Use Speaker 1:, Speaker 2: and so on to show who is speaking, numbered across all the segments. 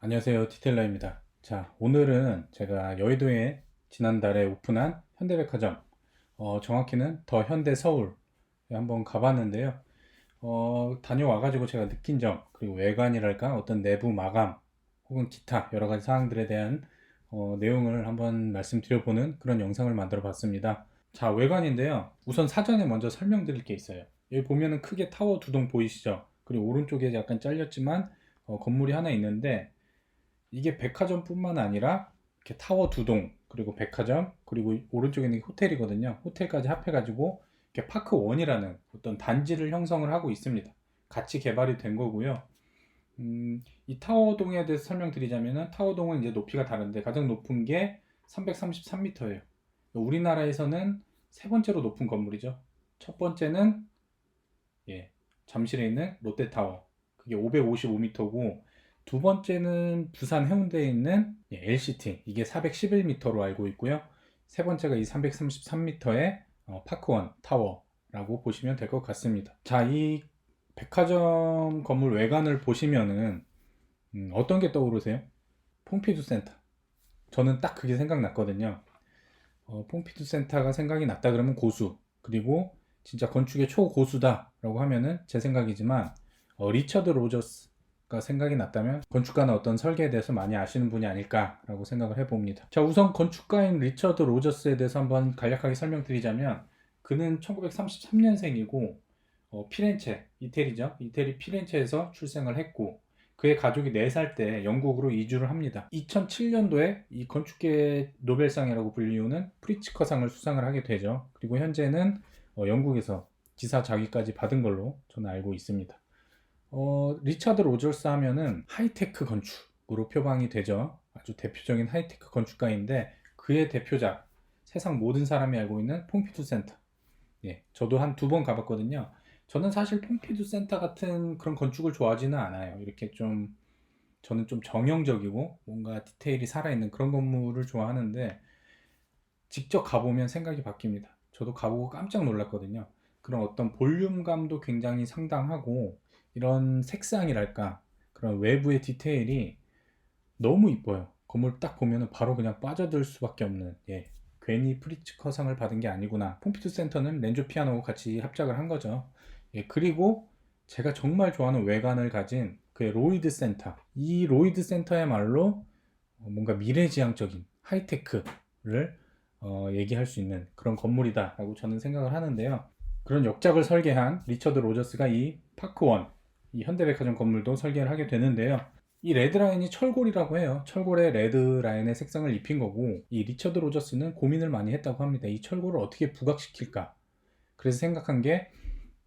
Speaker 1: 안녕하세요. 티텔러입니다. 자, 오늘은 제가 여의도에 지난달에 오픈한 현대백화점, 정확히는 더 현대 서울에 한번 가봤는데요. 다녀와가지고 제가 느낀 점, 그리고 외관이랄까, 어떤 내부 마감, 혹은 기타 여러 가지 사항들에 대한 내용을 한번 말씀드려보는 그런 영상을 만들어 봤습니다. 자, 외관인데요. 우선 사전에 먼저 설명드릴 게 있어요. 여기 보면은 크게 타워 두 동 보이시죠? 그리고 오른쪽에 약간 잘렸지만 건물이 하나 있는데, 이게 백화점뿐만 아니라 이렇게 타워 두 동, 그리고 백화점, 그리고 오른쪽에 있는 게 호텔이거든요. 호텔까지 합해가지고 이렇게 파크 원이라는 어떤 단지를 형성을 하고 있습니다. 같이 개발이 된 거고요. 이 타워동에 대해서 설명드리자면은, 타워동은 이제 높이가 다른데 가장 높은 게 333m예요. 우리나라에서는 세 번째로 높은 건물이죠. 첫 번째는 잠실에 있는 롯데타워, 그게 555m고, 두 번째는 부산 해운대에 있는 LCT, 이게 411m로 알고 있고요. 세 번째가 이 333m의 파크원 타워라고 보시면 될 것 같습니다. 자, 이 백화점 건물 외관을 보시면은 어떤 게 떠오르세요? 퐁피두 센터. 저는 딱 그게 생각났거든요. 퐁피두 센터가 생각이 났다 그러면 고수, 그리고 진짜 건축의 초고수다라고 하면은 제 생각이지만, 리처드 로저스가 생각이 났다면 건축가나 어떤 설계에 대해서 많이 아시는 분이 아닐까라고 생각을 해봅니다. 자, 우선 건축가인 리처드 로저스에 대해서 한번 간략하게 설명드리자면, 그는 1933년생이고 피렌체, 이태리죠. 이태리 피렌체에서 출생을 했고, 그의 가족이 4살 때 영국으로 이주를 합니다. 2007년도에 이 건축계 노벨상이라고 불리우는 프리츠커상을 수상을 하게 되죠. 그리고 현재는 영국에서 지사 자위까지 받은 걸로 저는 알고 있습니다. 리차드 로저스 하면은 하이테크 건축으로 표방이 되죠. 아주 대표적인 하이테크 건축가인데, 그의 대표작, 세상 모든 사람이 알고 있는 퐁피두 센터. 저도 한 2번 가봤거든요. 저는 사실 퐁피두 센터 같은 그런 건축을 좋아하지는 않아요. 이렇게 좀, 저는 좀 정형적이고 뭔가 디테일이 살아있는 그런 건물을 좋아하는데, 직접 가보면 생각이 바뀝니다. 저도 가보고 깜짝 놀랐거든요. 그런 어떤 볼륨감도 굉장히 상당하고, 이런 색상이랄까, 그런 외부의 디테일이 너무 이뻐요. 건물 딱 보면 바로 그냥 빠져들 수밖에 없는, 괜히 프리츠커상을 받은 게 아니구나. 폼피투 센터는 렌조 피아노하고 같이 합작을 한 거죠. 그리고 제가 정말 좋아하는 외관을 가진 그 로이드 센터. 이 로이드 센터야말로 뭔가 미래지향적인 하이테크를 얘기할 수 있는 그런 건물이다라고 저는 생각을 하는데요. 그런 역작을 설계한 리처드 로저스가 이 파크원, 이 현대백화점 건물도 설계를 하게 되는데요. 이 레드라인이 철골이라고 해요. 철골에 레드라인의 색상을 입힌 거고, 이 리처드 로저스는 고민을 많이 했다고 합니다. 이 철골을 어떻게 부각시킬까. 그래서 생각한 게,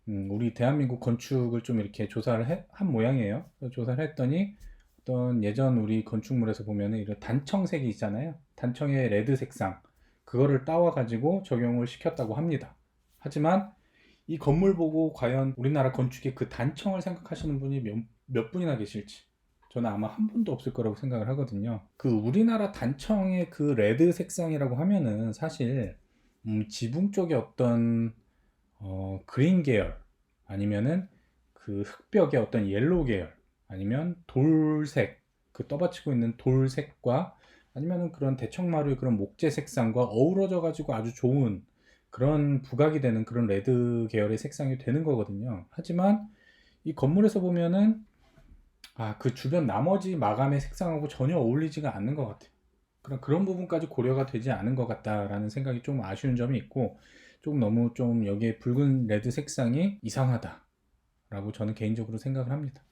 Speaker 1: 우리 대한민국 건축을 좀 이렇게 조사를 한 모양이에요. 조사를 했더니 어떤 예전 우리 건축물에서 보면은 이런 단청색이 있잖아요. 단청의 레드 색상, 그거를 따와 가지고 적용을 시켰다고 합니다. 하지만 이 건물 보고 과연 우리나라 건축의 그 단청을 생각하시는 분이 몇 분이나 계실지, 저는 아마 한 분도 없을 거라고 생각을 하거든요. 그 우리나라 단청의 그 레드 색상이라고 하면은 사실 지붕 쪽에 어떤 그린 계열, 아니면은 그 흙벽의 어떤 옐로우 계열, 아니면 돌색, 그 떠받치고 있는 돌색과, 아니면은 그런 대청마루의 그런 목재 색상과 어우러져 가지고 아주 좋은 그런 부각이 되는 그런 레드 계열의 색상이 되는 거거든요. 하지만 이 건물에서 보면은 그 주변 나머지 마감의 색상하고 전혀 어울리지가 않는 것 같아요. 그런 부분까지 고려가 되지 않은 것 같다라는 생각이 좀 아쉬운 점이 있고, 좀 너무 좀 여기에 붉은 레드 색상이 이상하다라고 저는 개인적으로 생각을 합니다.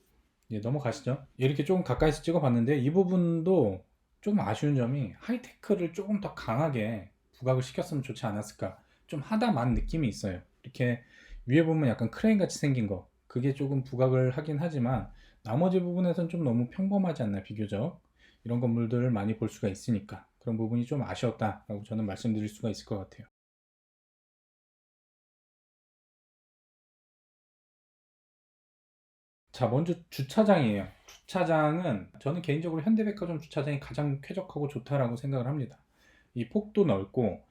Speaker 1: 넘어가시죠. 이렇게 조금 가까이서 찍어봤는데, 이 부분도 좀 아쉬운 점이, 하이테크를 조금 더 강하게 부각을 시켰으면 좋지 않았을까. 좀 하다만 느낌이 있어요. 이렇게 위에 보면 약간 크레인 같이 생긴 거, 그게 조금 부각을 하긴 하지만, 나머지 부분에선 좀 너무 평범하지 않나, 비교적. 이런 건물들을 많이 볼 수가 있으니까 그런 부분이 좀 아쉬웠다라고 저는 말씀드릴 수가 있을 것 같아요. 자, 먼저 주차장이에요. 주차장은 저는 개인적으로 현대백화점 주차장이 가장 쾌적하고 좋다라고 생각을 합니다. 이 폭도 넓고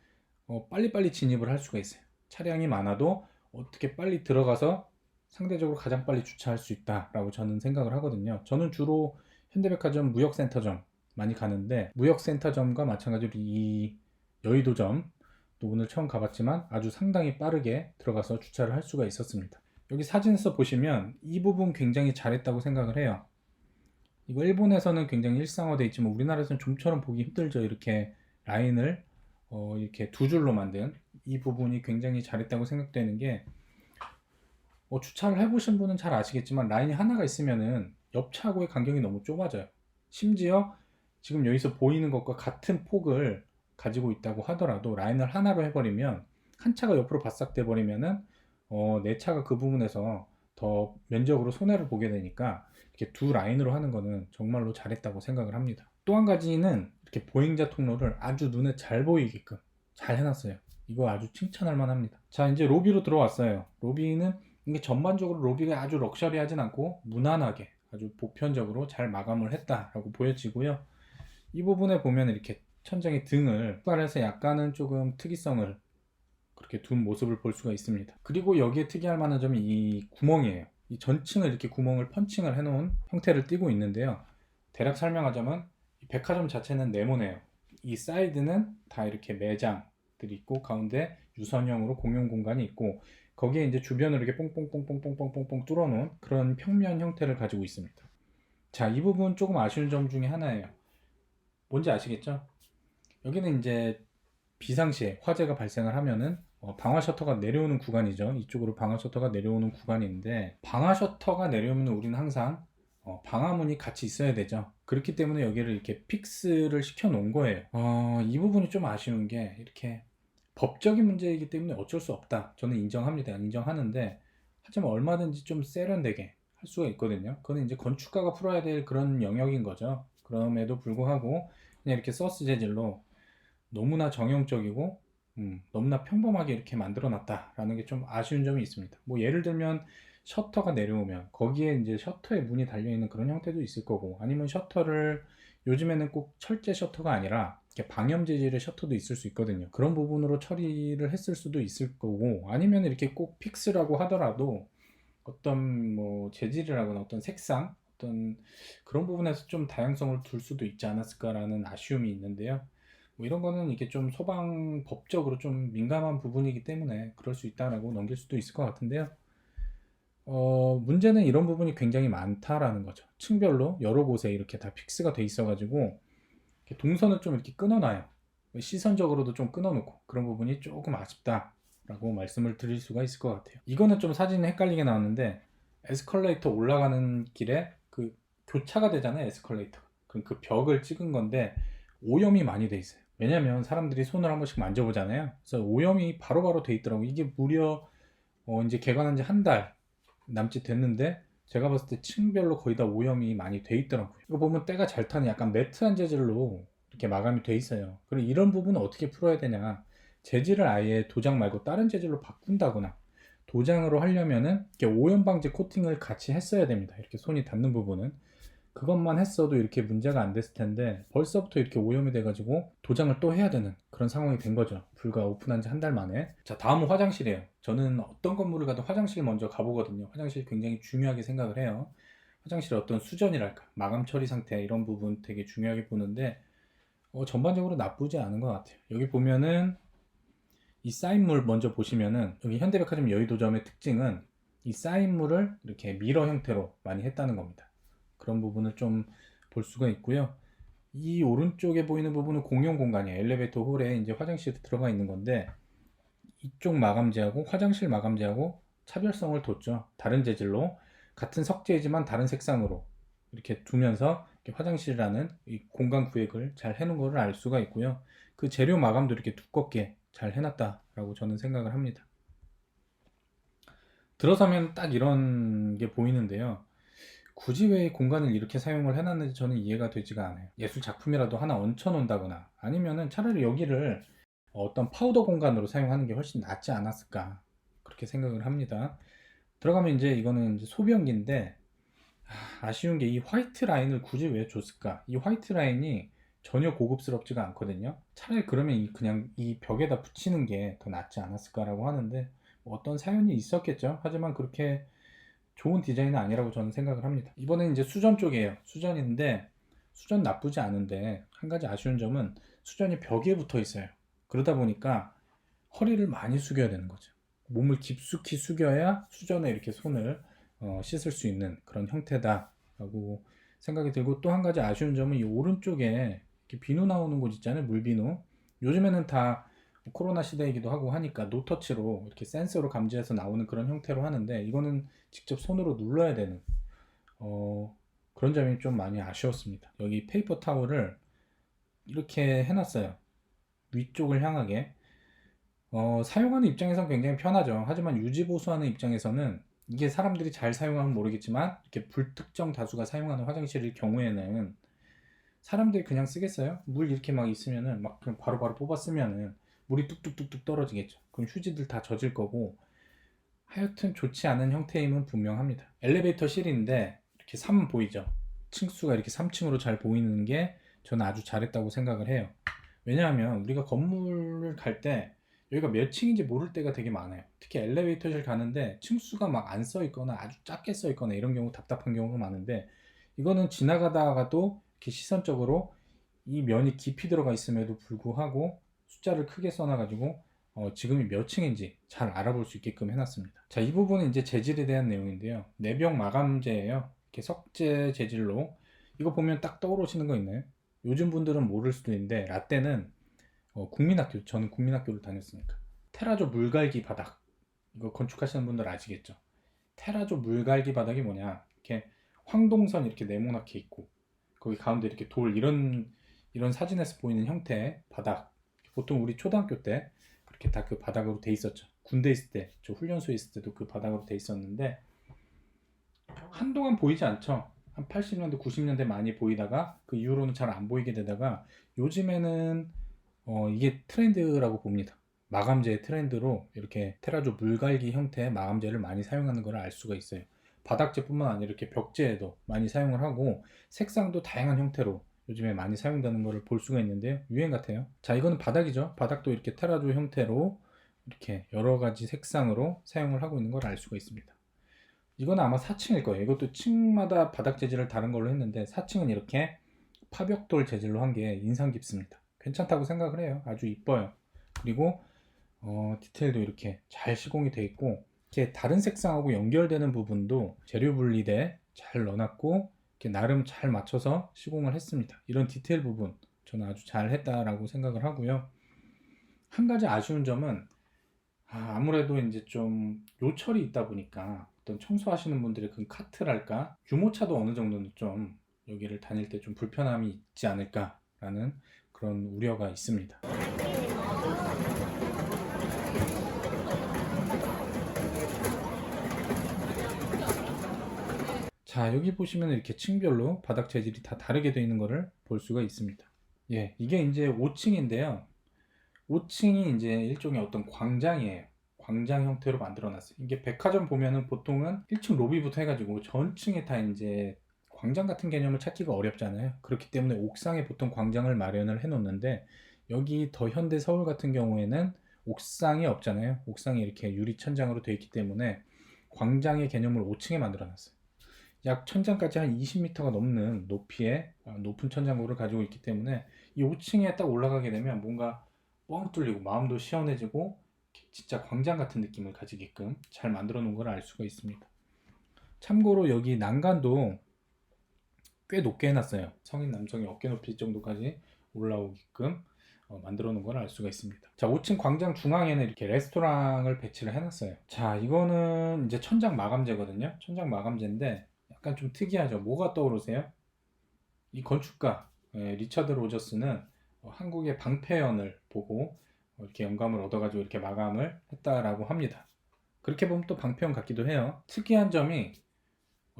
Speaker 1: 빨리빨리 진입을 할 수가 있어요. 차량이 많아도 어떻게 빨리 들어가서 상대적으로 가장 빨리 주차할 수 있다라고 저는 생각을 하거든요. 저는 주로 현대백화점 무역센터점 많이 가는데, 무역센터점과 마찬가지로 이 여의도점 또 오늘 처음 가봤지만 아주 상당히 빠르게 들어가서 주차를 할 수가 있었습니다. 여기 사진에서 보시면 이 부분 굉장히 잘했다고 생각을 해요. 이거 일본에서는 굉장히 일상화되어 있지만 우리나라에서는 좀처럼 보기 힘들죠. 이렇게 라인을 이렇게 두 줄로 만든 이 부분이 굉장히 잘했다고 생각되는 게, 주차를 해보신 분은 잘 아시겠지만 라인이 하나가 있으면은 옆 차하고의 간격이 너무 좁아져요. 심지어 지금 여기서 보이는 것과 같은 폭을 가지고 있다고 하더라도 라인을 하나로 해버리면, 한 차가 옆으로 바싹 돼 버리면은 내 차가 그 부분에서 더 면적으로 손해를 보게 되니까 이렇게 두 라인으로 하는 거는 정말로 잘했다고 생각을 합니다. 또 한 가지는 이렇게 보행자 통로를 아주 눈에 잘 보이게끔 잘 해놨어요. 이거 아주 칭찬할 만합니다. 자, 이제 로비로 들어왔어요. 로비는 이게 전반적으로 로비가 아주 럭셔리하진 않고 무난하게 아주 보편적으로 잘 마감을 했다라고 보여지고요. 이 부분에 보면 이렇게 천장에 등을 흑발해서 약간은 조금 특이성을 그렇게 둔 모습을 볼 수가 있습니다. 그리고 여기에 특이할 만한 점이 이 구멍이에요. 이 전층을 이렇게 구멍을 펀칭을 해놓은 형태를 띠고 있는데요. 대략 설명하자면 이 백화점 자체는 네모네요. 이 사이드는 다 이렇게 매장들이 있고 가운데 유선형으로 공용 공간이 있고, 거기에 이제 주변으로 이렇게 뽕뽕뽕뽕뽕뽕뽕 뚫어놓은 그런 평면 형태를 가지고 있습니다. 자, 이 부분 조금 아쉬운 점 중에 하나예요. 뭔지 아시겠죠? 여기는 이제 비상시에 화재가 발생을 하면은 방화 셔터가 내려오는 구간이죠. 이쪽으로 방화 셔터가 내려오는 구간인데, 방화 셔터가 내려오면 우리는 항상 방화문이 같이 있어야 되죠. 그렇기 때문에 여기를 이렇게 픽스를 시켜 놓은 거예요. 이 부분이 좀 아쉬운 게, 이렇게 법적인 문제이기 때문에 어쩔 수 없다, 저는 인정합니다. 인정하는데, 하지만 얼마든지 좀 세련되게 할 수가 있거든요. 그건 이제 건축가가 풀어야 될 그런 영역인 거죠. 그럼에도 불구하고 그냥 이렇게 서스 재질로 너무나 정형적이고 너무나 평범하게 이렇게 만들어 놨다라는 게 좀 아쉬운 점이 있습니다. 뭐 예를 들면 셔터가 내려오면 거기에 이제 셔터에 문이 달려 있는 그런 형태도 있을 거고, 아니면 셔터를 요즘에는 꼭 철제 셔터가 아니라 이렇게 방염 재질의 셔터도 있을 수 있거든요. 그런 부분으로 처리를 했을 수도 있을 거고, 아니면 이렇게 꼭 픽스라고 하더라도 어떤 뭐 재질이라거나 어떤 색상, 어떤 그런 부분에서 좀 다양성을 둘 수도 있지 않았을까라는 아쉬움이 있는데요. 뭐 이런 거는 이게 좀 소방법적으로 좀 민감한 부분이기 때문에 그럴 수 있다라고 넘길 수도 있을 것 같은데요. 문제는 이런 부분이 굉장히 많다라는 거죠. 층별로 여러 곳에 이렇게 다 픽스가 돼 있어가지고 이렇게 동선을 좀 이렇게 끊어놔요. 시선적으로도 좀 끊어놓고, 그런 부분이 조금 아쉽다라고 말씀을 드릴 수가 있을 것 같아요. 이거는 좀 사진이 헷갈리게 나왔는데, 에스컬레이터 올라가는 길에 그 교차가 되잖아요, 에스컬레이터. 그럼 그 벽을 찍은 건데 오염이 많이 돼 있어요. 왜냐면 사람들이 손을 한 번씩 만져보잖아요. 그래서 오염이 바로바로 돼 있더라고요. 이게 무려 이제 개관한 지 한 달 남짓 됐는데, 제가 봤을 때 층별로 거의 다 오염이 많이 돼 있더라고요. 이거 보면 때가 잘 타는 약간 매트한 재질로 이렇게 마감이 돼 있어요. 그리고 이런 부분은 어떻게 풀어야 되냐, 재질을 아예 도장 말고 다른 재질로 바꾼다거나, 도장으로 하려면은 이렇게 오염 방지 코팅을 같이 했어야 됩니다. 이렇게 손이 닿는 부분은 그것만 했어도 이렇게 문제가 안 됐을 텐데, 벌써부터 이렇게 오염이 돼가지고 도장을 또 해야 되는 그런 상황이 된 거죠. 불과 오픈한 지 한 달 만에. 자, 다음은 화장실이에요. 저는 어떤 건물을 가도 화장실 먼저 가보거든요. 화장실 굉장히 중요하게 생각을 해요. 화장실의 어떤 수전이랄까, 마감 처리 상태, 이런 부분 되게 중요하게 보는데 전반적으로 나쁘지 않은 것 같아요. 여기 보면은 이 쌓인물 먼저 보시면은, 여기 현대백화점 여의도점의 특징은 이 쌓인물을 이렇게 미러 형태로 많이 했다는 겁니다. 그런 부분을 좀 볼 수가 있고요. 이 오른쪽에 보이는 부분은 공용 공간이에요. 엘리베이터 홀에 이제 화장실이 들어가 있는 건데, 이쪽 마감재하고 화장실 마감재하고 차별성을 뒀죠. 다른 재질로 같은 석재이지만 다른 색상으로 이렇게 두면서 이렇게 화장실이라는 이 공간 구획을 잘 해놓은 것을 알 수가 있고요. 그 재료 마감도 이렇게 두껍게 잘 해놨다라고 저는 생각을 합니다. 들어서면 딱 이런 게 보이는데요. 굳이 왜 공간을 이렇게 사용을 해놨는지 저는 이해가 되지가 않아요. 예술 작품이라도 하나 얹혀 놓는다거나, 아니면은 차라리 여기를 어떤 파우더 공간으로 사용하는 게 훨씬 낫지 않았을까, 그렇게 생각을 합니다. 들어가면 이제 이거는 이제 소변기인데, 아쉬운 게 이 화이트 라인을 굳이 왜 줬을까? 이 화이트 라인이 전혀 고급스럽지가 않거든요. 차라리 그러면 그냥 이 벽에다 붙이는 게 더 낫지 않았을까라고 하는데, 뭐 어떤 사연이 있었겠죠. 하지만 그렇게 좋은 디자인은 아니라고 저는 생각을 합니다. 이번엔 이제 수전 쪽이에요. 수전인데 수전 나쁘지 않은데 한 가지 아쉬운 점은 수전이 벽에 붙어 있어요. 그러다 보니까 허리를 많이 숙여야 되는 거죠. 몸을 깊숙이 숙여야 수전에 이렇게 손을 씻을 수 있는 그런 형태다라고 생각이 들고, 또 한 가지 아쉬운 점은 이 오른쪽에 이렇게 비누 나오는 곳 있잖아요. 물비누. 요즘에는 다 코로나 시대이기도 하고 하니까 노터치로 이렇게 센서로 감지해서 나오는 그런 형태로 하는데, 이거는 직접 손으로 눌러야 되는 그런 점이 좀 많이 아쉬웠습니다. 여기 페이퍼 타월을 이렇게 해놨어요. 위쪽을 향하게. 사용하는 입장에선 굉장히 편하죠. 하지만 유지 보수하는 입장에서는 이게 사람들이 잘 사용하면 모르겠지만 이렇게 불특정 다수가 사용하는 화장실일 경우에는 사람들이 그냥 쓰겠어요? 물 이렇게 막 있으면은 막 그냥 바로바로 뽑아 쓰면은 물이 뚝뚝뚝뚝 떨어지겠죠. 그럼 휴지들 다 젖을 거고, 하여튼 좋지 않은 형태임은 분명합니다. 엘리베이터 실인데 이렇게 3 보이죠? 층수가 이렇게 3층으로 잘 보이는 게 저는 아주 잘했다고 생각을 해요. 왜냐하면 우리가 건물을 갈 때 여기가 몇 층인지 모를 때가 되게 많아요. 특히 엘리베이터실 가는데 층수가 막 안 써 있거나 아주 작게 써 있거나 이런 경우, 답답한 경우가 많은데, 이거는 지나가다가도 이렇게 시선적으로 이 면이 깊이 들어가 있음에도 불구하고 숫자를 크게 써놔가지고 지금이 몇 층인지 잘 알아볼 수 있게끔 해놨습니다. 자, 이 부분은 이제 재질에 대한 내용인데요. 내병 마감재예요. 이렇게 석재 재질로. 이거 보면 딱 떠오르시는 거 있나요? 요즘 분들은 모를 수도 있는데, 라떼는 국민학교, 저는 국민학교를 다녔으니까 테라조 물갈기 바닥, 이거 건축하시는 분들 아시겠죠? 테라조 물갈기 바닥이 뭐냐, 이렇게 황동선 이렇게 네모나게 있고 거기 가운데 이렇게 돌, 이런 사진에서 보이는 형태의 바닥, 보통 우리 초등학교 때 그렇게 다 그 바닥으로 돼 있었죠. 군대 있을 때, 저 훈련소에 있을 때도 그 바닥으로 돼 있었는데 한동안 보이지 않죠. 한 80년대 90년대 많이 보이다가 그 이후로는 잘 안 보이게 되다가 요즘에는 이게 트렌드라고 봅니다. 마감재의 트렌드로 이렇게 테라조 물갈기 형태의 마감재를 많이 사용하는 걸 알 수가 있어요. 바닥재뿐만 아니라 이렇게 벽재에도 많이 사용을 하고, 색상도 다양한 형태로 요즘에 많이 사용되는 것을 볼 수가 있는데요. 유행 같아요. 자, 이거는 바닥이죠. 바닥도 이렇게 테라조 형태로 이렇게 여러 가지 색상으로 사용을 하고 있는 걸 알 수가 있습니다. 이건 아마 4층일 거예요. 이것도 층마다 바닥 재질을 다른 걸로 했는데 4층은 이렇게 파벽돌 재질로 한 게 인상 깊습니다. 괜찮다고 생각을 해요. 아주 이뻐요. 그리고 디테일도 이렇게 잘 시공이 되어 있고, 이렇게 다른 색상하고 연결되는 부분도 재료 분리대 잘 넣어놨고 이렇게 나름 잘 맞춰서 시공을 했습니다. 이런 디테일 부분 저는 아주 잘 했다라고 생각을 하고요. 한 가지 아쉬운 점은 아무래도 이제 좀 요철이 있다 보니까 어떤 청소하시는 분들의 그 카트랄까, 유모차도 어느 정도는 좀 여기를 다닐 때 좀 불편함이 있지 않을까라는 그런 우려가 있습니다. 자, 여기 보시면 이렇게 층별로 바닥 재질이 다 다르게 되어 있는 것을 볼 수가 있습니다. 예, 이게 이제 5층인데요. 5층이 이제 일종의 어떤 광장이에요. 광장 형태로 만들어 놨어요. 이게 백화점 보면은 보통은 1층 로비부터 해가지고 전층에 다 이제 광장 같은 개념을 찾기가 어렵잖아요. 그렇기 때문에 옥상에 보통 광장을 마련을 해 놓는데, 여기 더 현대 서울 같은 경우에는 옥상이 없잖아요. 옥상이 이렇게 유리 천장으로 되어 있기 때문에 광장의 개념을 5층에 만들어 놨어요. 약 천장까지 한 20m가 넘는 높이의 높은 천장고를 가지고 있기 때문에 이 5층에 딱 올라가게 되면 뭔가 뻥 뚫리고 마음도 시원해지고 진짜 광장 같은 느낌을 가지게끔 잘 만들어 놓은 걸 알 수가 있습니다. 참고로 여기 난간도 꽤 높게 해놨어요. 성인 남성이 어깨 높이 정도까지 올라오게끔 만들어 놓은 걸 알 수가 있습니다. 자, 5층 광장 중앙에는 이렇게 레스토랑을 배치를 해놨어요. 자, 이거는 이제 천장 마감재거든요. 천장 마감재인데 약간 좀 특이하죠. 뭐가 떠오르세요? 이 건축가 리처드 로저스는 한국의 방패연을 보고 이렇게 영감을 얻어가지고 이렇게 마감을 했다라고 합니다. 그렇게 보면 또 방패연 같기도 해요. 특이한 점이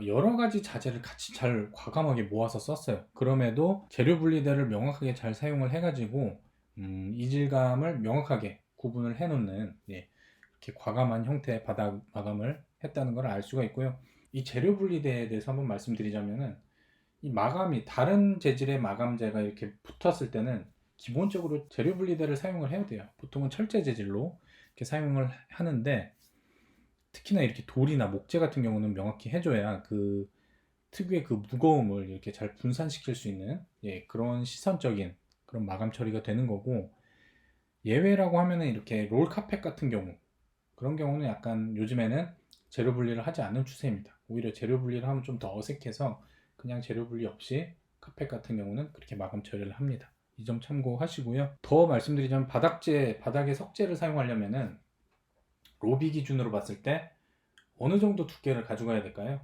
Speaker 1: 여러 가지 자재를 같이 잘 과감하게 모아서 썼어요. 그럼에도 재료 분리대를 명확하게 잘 사용을 해가지고 이질감을 명확하게 구분을 해놓는, 이렇게 과감한 형태의 바닥 마감을 했다는 걸 알 수가 있고요. 이 재료 분리대에 대해서 한번 말씀드리자면은, 이 마감이 다른 재질의 마감재가 이렇게 붙었을 때는 기본적으로 재료 분리대를 사용을 해야 돼요. 보통은 철제 재질로 이렇게 사용을 하는데, 특히나 이렇게 돌이나 목재 같은 경우는 명확히 해줘야 그 특유의 그 무거움을 이렇게 잘 분산시킬 수 있는, 예, 그런 시선적인 그런 마감 처리가 되는 거고, 예외라고 하면은 이렇게 롤 카펫 같은 경우, 그런 경우는 약간 요즘에는 재료 분리를 하지 않는 추세입니다. 오히려 재료 분리를 하면 좀 더 어색해서 그냥 재료 분리 없이 카펫 같은 경우는 그렇게 마감 처리를 합니다. 이 점 참고하시고요. 더 말씀드리자면 바닥에 석재를 사용하려면은 로비 기준으로 봤을 때 어느 정도 두께를 가져가야 될까요?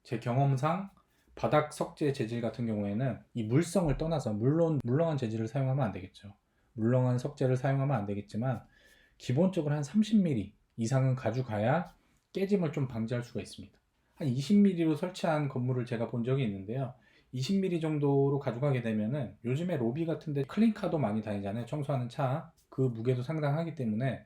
Speaker 1: 제 경험상 바닥 석재 재질 같은 경우에는 이 물성을 떠나서, 물론 물렁한 재질을 사용하면 안 되겠죠. 물렁한 석재를 사용하면 안 되겠지만 기본적으로 한 30mm 이상은 가져가야 깨짐을 좀 방지할 수가 있습니다. 한 20mm로 설치한 건물을 제가 본 적이 있는데요. 20mm 정도로 가져가게 되면은 요즘에 로비 같은데 클린카도 많이 다니잖아요. 청소하는 차. 그 무게도 상당하기 때문에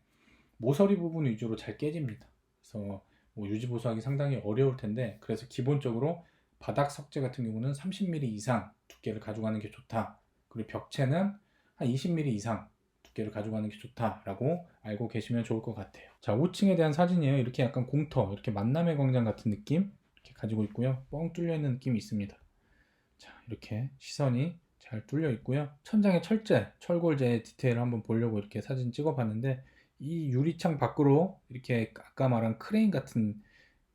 Speaker 1: 모서리 부분 위주로 잘 깨집니다. 그래서 뭐 유지 보수하기 상당히 어려울 텐데, 그래서 기본적으로 바닥 석재 같은 경우는 30mm 이상 두께를 가져가는 게 좋다. 그리고 벽체는 한 20mm 이상 두께를 가져가는 게 좋다라고 알고 계시면 좋을 것 같아요. 자, 5층에 대한 사진이에요. 이렇게 약간 공터, 이렇게 만남의 광장 같은 느낌 이렇게 가지고 있고요. 뻥 뚫려 있는 느낌이 있습니다. 자, 이렇게 시선이 잘 뚫려 있고요. 천장에 철골제 디테일을 한번 보려고 이렇게 사진 찍어 봤는데, 이 유리창 밖으로 이렇게 아까 말한 크레인 같은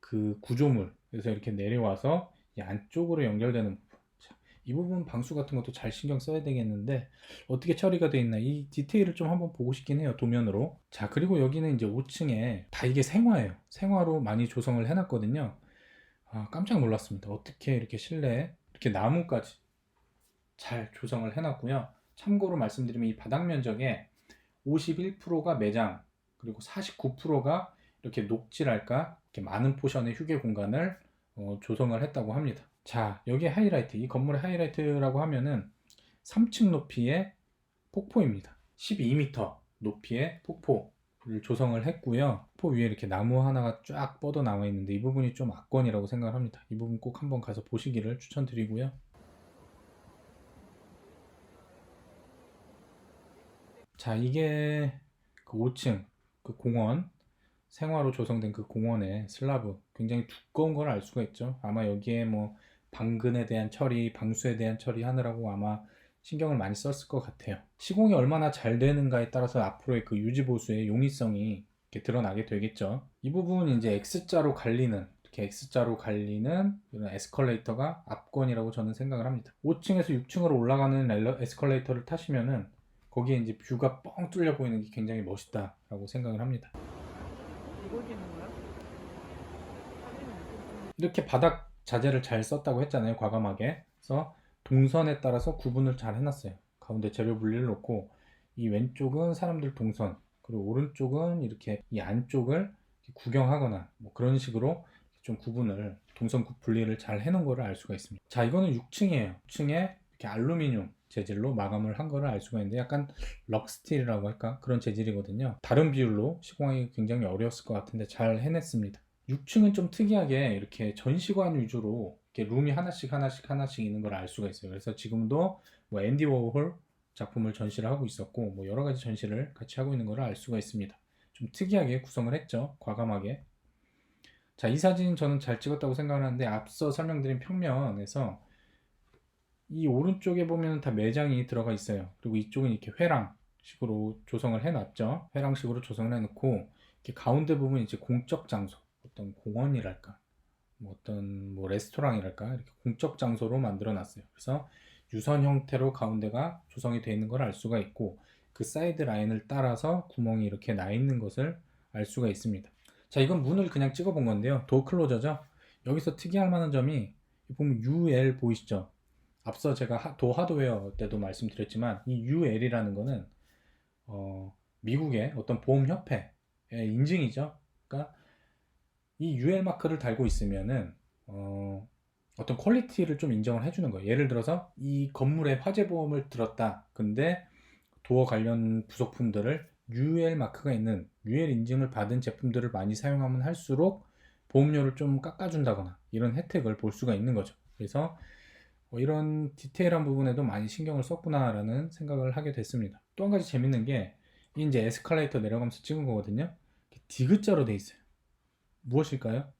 Speaker 1: 그 구조물, 그래서 이렇게 내려와서 이 안쪽으로 연결되는 부분. 자, 이 부분 방수 같은 것도 잘 신경 써야 되겠는데 어떻게 처리가 되어 있나, 이 디테일을 좀 한번 보고 싶긴 해요, 도면으로. 자, 그리고 여기는 이제 5층에 다 이게 생화예요. 생화로 많이 조성을 해놨거든요. 아, 깜짝 놀랐습니다. 어떻게 이렇게 실내에 이렇게 나무까지 잘 조성을 해놨고요. 참고로 말씀드리면 이 바닥 면적의 51%가 매장, 그리고 49%가 이렇게 녹지랄까 이렇게 많은 포션의 휴게 공간을 조성을 했다고 합니다. 자, 여기 하이라이트, 이 건물의 하이라이트라고 하면은 3층 높이의 폭포입니다. 12m 높이의 폭포를 조성을 했고요. 폭포 위에 이렇게 나무 하나가 쫙 뻗어 나와 있는데 이 부분이 좀 압권이라고 생각을 합니다. 이 부분 꼭 한번 가서 보시기를 추천드리고요. 자, 이게 그 5층 그 공원, 생화로 조성된 그 공원의 슬라브, 굉장히 두꺼운 걸 알 수가 있죠. 아마 여기에 뭐 방근에 대한 처리, 방수에 대한 처리 하느라고 아마 신경을 많이 썼을 것 같아요. 시공이 얼마나 잘 되는가에 따라서 앞으로의 그 유지 보수의 용이성이 이렇게 드러나게 되겠죠. 이 부분은 이제 X자로 갈리는, 이렇게 X자로 갈리는 이런 에스컬레이터가 압권이라고 저는 생각을 합니다. 5층에서 6층으로 올라가는 에스컬레이터를 타시면은 거기에 이제 뷰가 뻥 뚫려 보이는 게 굉장히 멋있다라고 생각을 합니다. 이렇게 바닥 자재를 잘 썼다고 했잖아요, 과감하게. 그래서 동선에 따라서 구분을 잘 해놨어요. 가운데 재료 분리를 놓고 이 왼쪽은 사람들 동선, 그리고 오른쪽은 이렇게 이 안쪽을 구경하거나 뭐 그런 식으로 좀 구분을, 동선 분리를 잘 해놓은 거를 알 수가 있습니다. 자, 이거는 6층이에요. 6층에 이렇게 알루미늄 재질로 마감을 한 거를 알 수가 있는데, 약간 럭스틸이라고 할까, 그런 재질이거든요. 다른 비율로 시공하기 굉장히 어려웠을 것 같은데 잘 해냈습니다. 6층은 좀 특이하게 이렇게 전시관 위주로 이렇게 룸이 하나씩 하나씩 하나씩 있는 걸 알 수가 있어요. 그래서 지금도 뭐 앤디 워홀 작품을 전시를 하고 있었고, 뭐 여러 가지 전시를 같이 하고 있는 걸 알 수가 있습니다. 좀 특이하게 구성을 했죠, 과감하게. 자, 이 사진 저는 잘 찍었다고 생각하는데, 앞서 설명드린 평면에서 이 오른쪽에 보면 다 매장이 들어가 있어요. 그리고 이쪽은 이렇게 회랑식으로 조성을 해놨죠. 회랑식으로 조성을 해놓고, 이렇게 가운데 부분 이제 공적 장소, 어떤 공원이랄까, 뭐 어떤 뭐 레스토랑이랄까, 이렇게 공적 장소로 만들어 놨어요. 그래서 유선 형태로 가운데가 조성이 되어 있는 걸 알 수가 있고, 그 사이드 라인을 따라서 구멍이 이렇게 나 있는 것을 알 수가 있습니다. 자, 이건 문을 그냥 찍어 본 건데요, 도어 클로저죠. 여기서 특이할 만한 점이 보면 UL 보이시죠? 앞서 제가 도어 하드웨어 때도 말씀드렸지만 이 UL이라는 거는 미국의 어떤 보험협회의 인증이죠. 그러니까 이 UL 마크를 달고 있으면은 어떤 퀄리티를 좀 인정을 해주는 거예요. 예를 들어서 이 건물에 화재 보험을 들었다. 근데 도어 관련 부속품들을 UL 마크가 있는, UL 인증을 받은 제품들을 많이 사용하면 할수록 보험료를 좀 깎아준다거나 이런 혜택을 볼 수가 있는 거죠. 그래서 이런 디테일한 부분에도 많이 신경을 썼구나라는 생각을 하게 됐습니다. 또 한 가지 재밌는 게 이제 에스컬레이터 내려가면서 찍은 거거든요. 디귿자로 돼 있어요. 무엇일까요?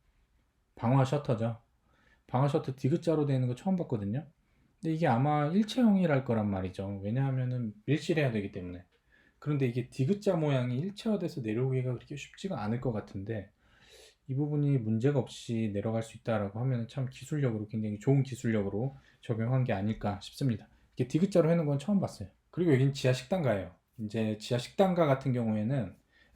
Speaker 1: 방화 셔터죠. 방화 셔터 디귿자로 되어 있는 거 처음 봤거든요. 근데 이게 아마 일체형이랄 거란 말이죠. 왜냐하면은 밀실해야 되기 때문에. 그런데 이게 디귿자 모양이 일체화돼서 내려오기가 그렇게 쉽지가 않을 것 같은데, 이 부분이 문제가 없이 내려갈 수 있다라고 하면 참 기술력으로 굉장히 좋은 기술력으로 적용한 게 아닐까 싶습니다. 이게 디귿자로 해놓은 건 처음 봤어요. 그리고 여긴 지하 식당가예요. 이제 지하 식당가 같은 경우에는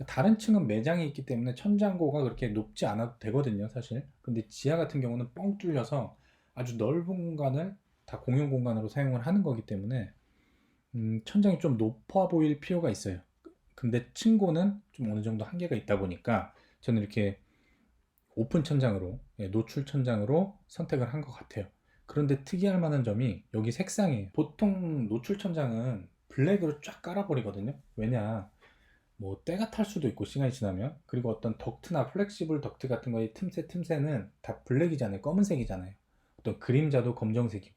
Speaker 1: 다른 층은 매장이 있기 때문에 천장고가 그렇게 높지 않아도 되거든요, 사실. 근데 지하 같은 경우는 뻥 뚫려서 아주 넓은 공간을 다 공용 공간으로 사용을 하는 거기 때문에 천장이 좀 높아 보일 필요가 있어요. 근데 층고는 좀 어느 정도 한계가 있다 보니까 저는 이렇게 오픈 천장으로, 노출 천장으로 선택을 한 것 같아요. 그런데 특이할 만한 점이 여기 색상이에요. 보통 노출 천장은 블랙으로 쫙 깔아버리거든요. 왜냐, 뭐 때가 탈 수도 있고 시간이 지나면. 그리고 어떤 덕트나 플렉시블 덕트 같은 거의 틈새는 다 블랙이잖아요. 검은색이잖아요. 어떤 그림자도 검정색이고.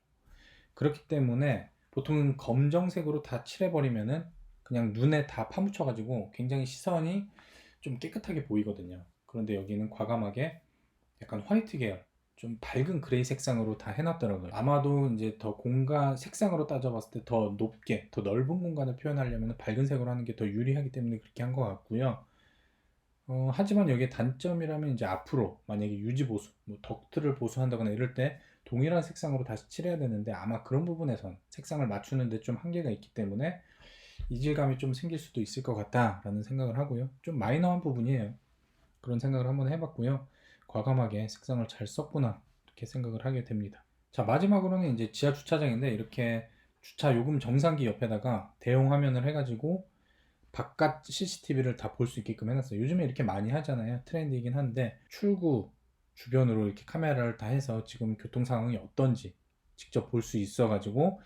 Speaker 1: 그렇기 때문에 보통은 검정색으로 다 칠해버리면은 그냥 눈에 다 파묻혀가지고 굉장히 시선이 좀 깨끗하게 보이거든요. 그런데 여기는 과감하게 약간 화이트 계열, 좀 밝은 그레이 색상으로 다 해놨더라고요. 아마도 이제 더 공간 색상으로 따져봤을 때 더 높게, 더 넓은 공간을 표현하려면 밝은 색으로 하는 게 더 유리하기 때문에 그렇게 한 것 같고요. 하지만 여기에 단점이라면 이제 앞으로 만약에 유지 보수, 뭐 덕트를 보수한다거나 이럴 때 동일한 색상으로 다시 칠해야 되는데 아마 그런 부분에선 색상을 맞추는데 좀 한계가 있기 때문에 이질감이 좀 생길 수도 있을 것 같다라는 생각을 하고요. 좀 마이너한 부분이에요. 그런 생각을 한번 해봤고요. 과감하게 색상을 잘 썼구나 이렇게 생각을 하게 됩니다. 자, 마지막으로는 이제 지하 주차장인데 이렇게 주차 요금 정상기 옆에다가 대용 화면을 해가지고 바깥 CCTV를 다 볼 수 있게끔 해놨어요. 요즘에 이렇게 많이 하잖아요. 트렌드이긴 한데 출구 주변으로 이렇게 카메라를 다 해서 지금 교통 상황이 어떤지 직접 볼 수 있어가지고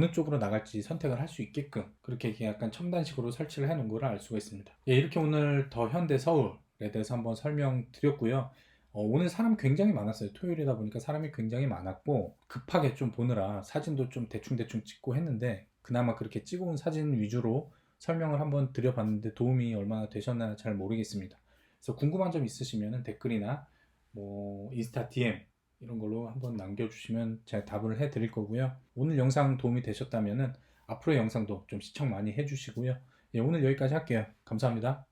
Speaker 1: 느 쪽으로 나갈지 선택을 할 수 있게끔 그렇게 약간 첨단식으로 설치를 해놓은 걸 알 수가 있습니다. 예, 이렇게 오늘 더 현대 서울에 대해서 한번 설명드렸고요. 오늘 사람 굉장히 많았어요. 토요일이다 보니까 사람이 굉장히 많았고 급하게 좀 보느라 사진도 좀 대충대충 찍고 했는데 그나마 그렇게 찍어온 사진 위주로 설명을 한번 드려봤는데 도움이 얼마나 되셨나 잘 모르겠습니다. 그래서 궁금한 점 있으시면 댓글이나 뭐 인스타 DM 이런 걸로 한번 남겨주시면 제가 답을 해드릴 거고요. 오늘 영상 도움이 되셨다면 앞으로의 영상도 좀 시청 많이 해주시고요. 예, 오늘 여기까지 할게요. 감사합니다.